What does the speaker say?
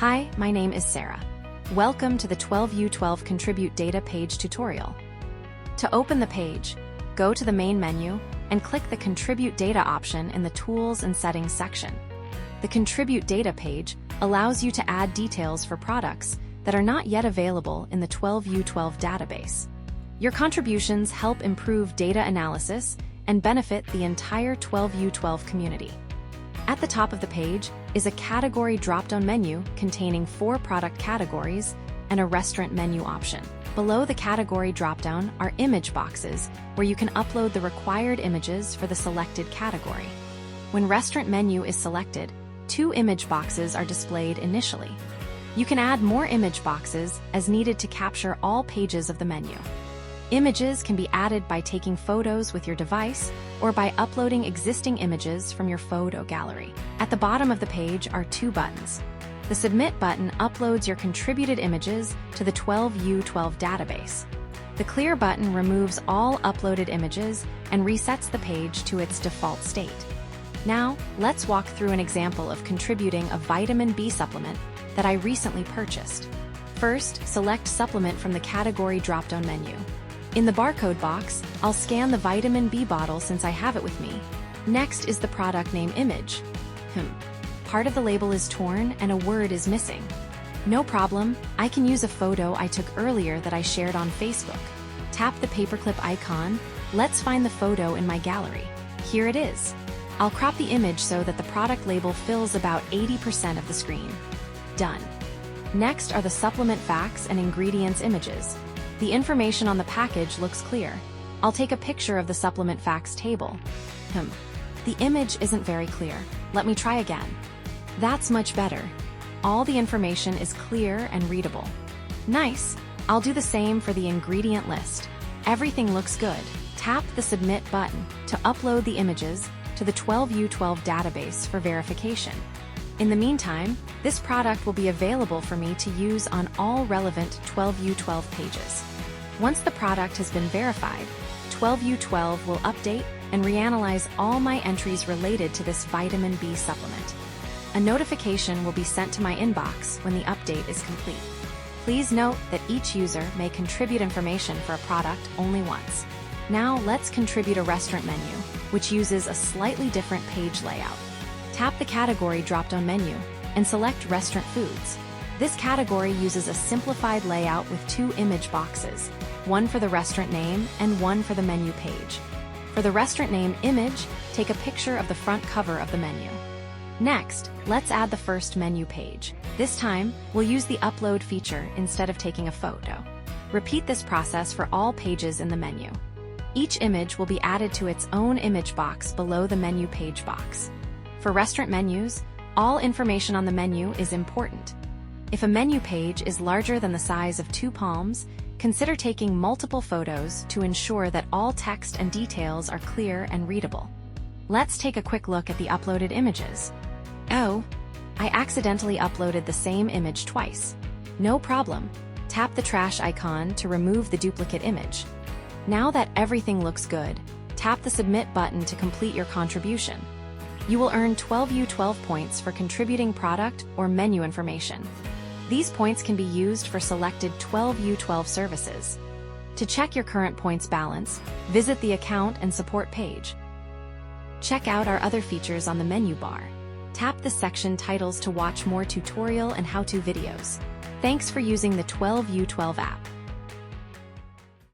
Hi, my name is Sarah. Welcome to the 12U12 Contribute Data page tutorial. To open the page, go to the main menu and click the Contribute Data option in the Tools and Settings section. The Contribute Data page allows you to add details for products that are not yet available in the 12U12 database. Your contributions help improve data analysis and benefit the entire 12U12 community. At the top of the page is a category drop-down menu containing 4 product categories and a restaurant menu option. Below the category drop-down are image boxes where you can upload the required images for the selected category. When restaurant menu is selected, 2 image boxes are displayed initially. You can add more image boxes as needed to capture all pages of the menu. Images can be added by taking photos with your device or by uploading existing images from your photo gallery. At the bottom of the page are 2 buttons. The Submit button uploads your contributed images to the 12U12 database. The Clear button removes all uploaded images and resets the page to its default state. Now, let's walk through an example of contributing a vitamin B supplement that I recently purchased. First, select Supplement from the category drop-down menu. In the barcode box, I'll scan the vitamin B bottle since I have it with me. Next is the product name image. Part of the label is torn and a word is missing. No problem, I can use a photo I took earlier that I shared on Facebook. Tap the paperclip icon. Let's find the photo in my gallery. Here it is. I'll crop the image so that the product label fills about 80% of the screen. Done. Next are the supplement facts and ingredients images. The information on the package looks clear. I'll take a picture of the supplement facts table. The image isn't very clear. Let me try again. That's much better. All the information is clear and readable. Nice. I'll do the same for the ingredient list. Everything looks good. Tap the Submit button to upload the images to the 12U12 database for verification. In the meantime, this product will be available for me to use on all relevant 12U12 pages. Once the product has been verified, 12U12 will update and reanalyze all my entries related to this vitamin B supplement. A notification will be sent to my inbox when the update is complete. Please note that each user may contribute information for a product only once. Now let's contribute a restaurant menu, which uses a slightly different page layout. Tap the category drop-down menu and select Restaurant Foods. This category uses a simplified layout with 2 image boxes, one for the restaurant name and one for the menu page. For the restaurant name image, take a picture of the front cover of the menu. Next, let's add the first menu page. This time, we'll use the upload feature instead of taking a photo. Repeat this process for all pages in the menu. Each image will be added to its own image box below the menu page box. For restaurant menus, all information on the menu is important. If a menu page is larger than the size of 2 palms, consider taking multiple photos to ensure that all text and details are clear and readable. Let's take a quick look at the uploaded images. Oh, I accidentally uploaded the same image twice. No problem. Tap the trash icon to remove the duplicate image. Now that everything looks good, tap the Submit button to complete your contribution. You will earn 12U12 points for contributing product or menu information. These points can be used for selected 12U12 services. To check your current points balance, visit the Account and Support page. Check out our other features on the menu bar. Tap the section titles to watch more tutorial and how-to videos. Thanks for using the 12U12 app.